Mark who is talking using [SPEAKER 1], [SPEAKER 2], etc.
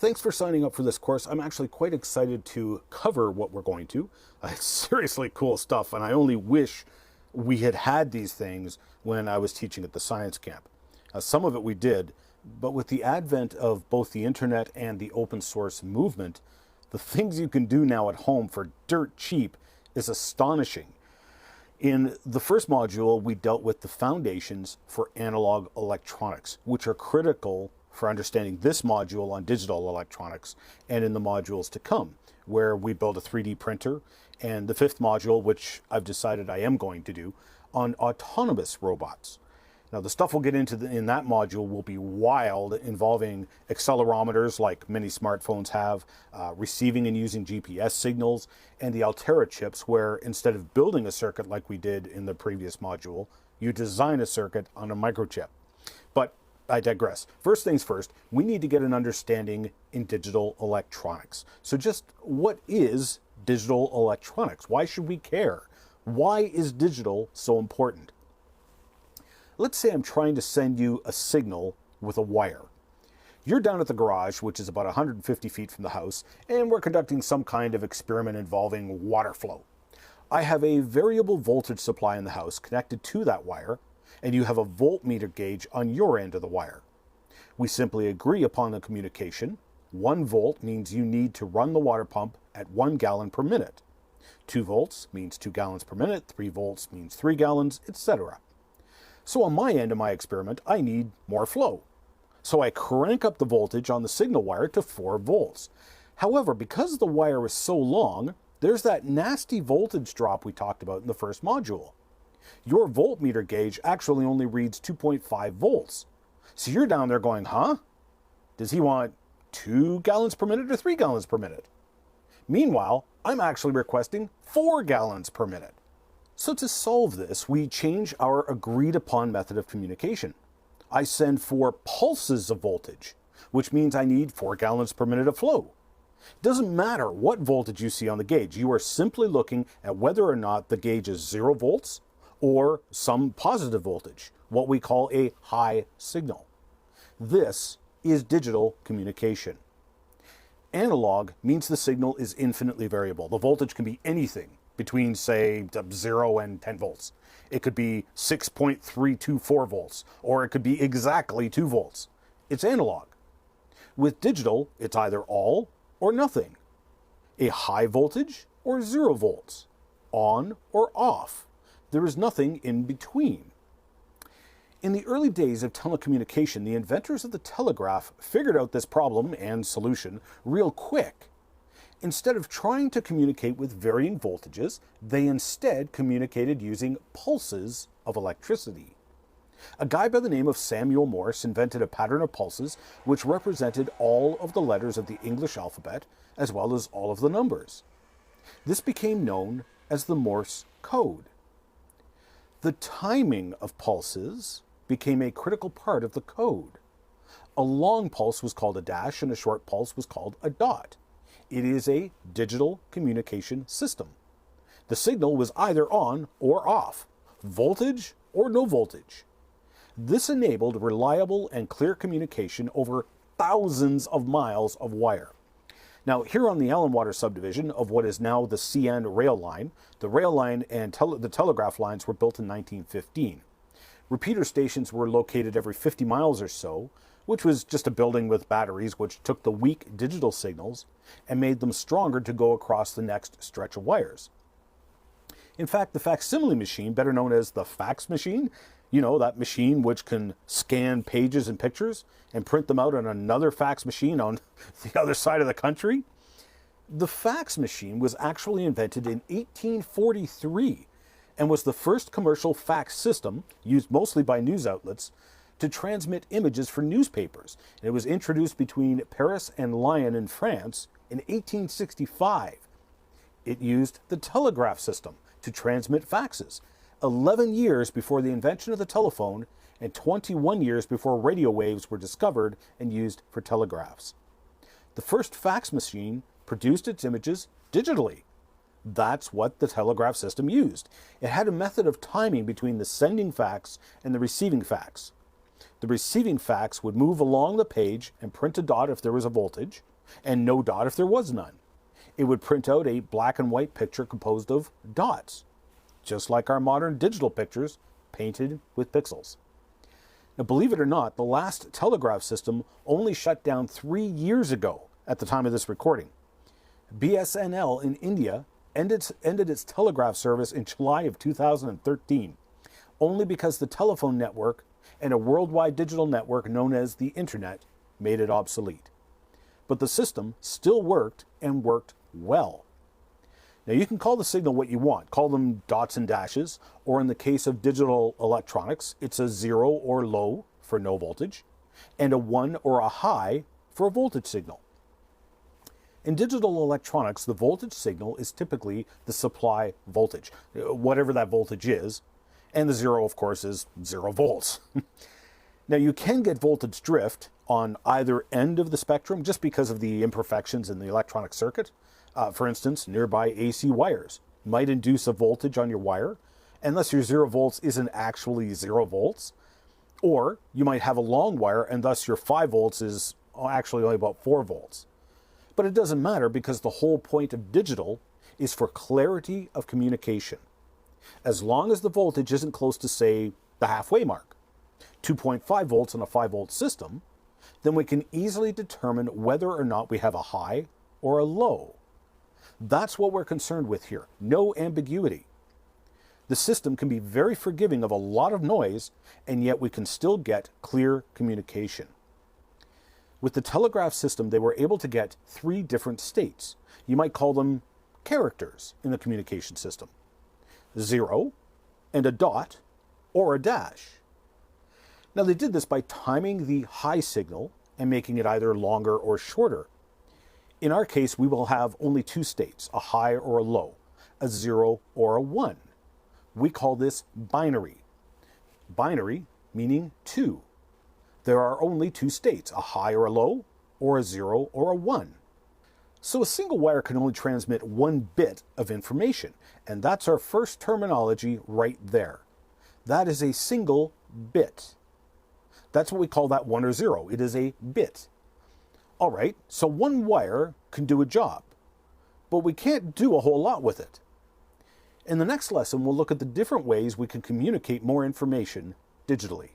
[SPEAKER 1] Thanks for signing up for this course. I'm actually quite excited to cover what we're going to. It's seriously cool stuff, and I only wish we had had these things when I was teaching at the science camp. Some of it we did, but with the advent of both the internet and the open source movement, the things you can do now at home for dirt cheap is astonishing. In the first module, we dealt with the foundations for analog electronics, which are critical for understanding this module on digital electronics and in the modules to come, where we build a 3D printer, and the fifth module, which I've decided I am going to do, on autonomous robots. Now, the stuff we'll get into in that module will be wild, involving accelerometers like many smartphones have, receiving and using GPS signals, and the Altera chips, where instead of building a circuit like we did in the previous module, you design a circuit on a microchip. But I digress. First things first, we need to get an understanding in digital electronics. So just what is digital electronics? Why should we care? Why is digital so important? Let's say I'm trying to send you a signal with a wire. You're down at the garage, which is about 150 feet from the house, and we're conducting some kind of experiment involving water flow. I have a variable voltage supply in the house connected to that wire, and you have a voltmeter gauge on your end of the wire. We simply agree upon the communication. 1 volt means you need to run the water pump at 1 gallon per minute. 2 volts means 2 gallons per minute, 3 volts means 3 gallons, etc. So on my end of my experiment, I need more flow. So I crank up the voltage on the signal wire to 4 volts. However, because the wire is so long, there's that nasty voltage drop we talked about in the first module. Your voltmeter gauge actually only reads 2.5 volts. So you're down there going, huh? Does he want 2 gallons per minute or 3 gallons per minute? Meanwhile, I'm actually requesting 4 gallons per minute. So to solve this, we change our agreed upon method of communication. I send 4 pulses of voltage, which means I need 4 gallons per minute of flow. It doesn't matter what voltage you see on the gauge. You are simply looking at whether or not the gauge is 0 volts or some positive voltage, what we call a high signal. This is digital communication. Analog means the signal is infinitely variable. The voltage can be anything between, say, 0 and 10 volts. It could be 6.324 volts, or it could be exactly 2 volts. It's analog. With digital, it's either all or nothing. A high voltage or 0 volts. On or off. There is nothing in between. In the early days of telecommunication, the inventors of the telegraph figured out this problem and solution real quick. Instead of trying to communicate with varying voltages, they instead communicated using pulses of electricity. A guy by the name of Samuel Morse invented a pattern of pulses which represented all of the letters of the English alphabet as well as all of the numbers. This became known as the Morse code. The timing of pulses became a critical part of the code. A long pulse was called a dash and a short pulse was called a dot. It is a digital communication system. The signal was either on or off, voltage or no voltage. This enabled reliable and clear communication over thousands of miles of wire. Now, here on the Allenwater subdivision of what is now the CN rail line, the rail line and the telegraph lines were built in 1915. Repeater stations were located every 50 miles or so, which was just a building with batteries which took the weak digital signals and made them stronger to go across the next stretch of wires. In fact, the facsimile machine, better known as the fax machine, you know, that machine which can scan pages and pictures and print them out on another fax machine on the other side of the country. The fax machine was actually invented in 1843 and was the first commercial fax system, used mostly by news outlets, to transmit images for newspapers. And it was introduced between Paris and Lyon in France in 1865. It used the telegraph system to transmit faxes, 11 years before the invention of the telephone and 21 years before radio waves were discovered and used for telegraphs. The first fax machine produced its images digitally. That's what the telegraph system used. It had a method of timing between the sending fax and the receiving fax. The receiving fax would move along the page and print a dot if there was a voltage, and no dot if there was none. It would print out a black and white picture composed of dots, just like our modern digital pictures painted with pixels. Now, believe it or not, the last telegraph system only shut down 3 years ago at the time of this recording. BSNL in India ended its telegraph service in July of 2013, only because the telephone network and a worldwide digital network known as the Internet made it obsolete. But the system still worked and worked well. Now, you can call the signal what you want. Call them dots and dashes, or in the case of digital electronics, it's a 0 or low for no voltage, and a 1 or a high for a voltage signal. In digital electronics, the voltage signal is typically the supply voltage, whatever that voltage is, and the 0, of course, is 0 volts. Now, you can get voltage drift on either end of the spectrum just because of the imperfections in the electronic circuit. For instance, nearby AC wires might induce a voltage on your wire, unless your 0 volts isn't actually 0 volts. Or you might have a long wire and thus your 5 volts is actually only about 4 volts. But it doesn't matter because the whole point of digital is for clarity of communication. As long as the voltage isn't close to, say, the halfway mark, 2.5 volts on a 5 volt system, then we can easily determine whether or not we have a high or a low. That's what we're concerned with here. No ambiguity. The system can be very forgiving of a lot of noise, and yet we can still get clear communication. With the telegraph system, they were able to get 3 different states. You might call them characters in the communication system. 0 and a dot or a dash. Now, they did this by timing the high signal and making it either longer or shorter. In our case, we will have only 2 states, a high or a low, a 0 or a 1. We call this binary. Binary meaning 2. There are only 2 states, a high or a low, or a 0 or a 1. So a single wire can only transmit 1 bit of information, and that's our first terminology right there. That is a single bit. That's what we call that 1 or 0. It is a bit. All right, so 1 wire can do a job, but we can't do a whole lot with it. In the next lesson, we'll look at the different ways we can communicate more information digitally.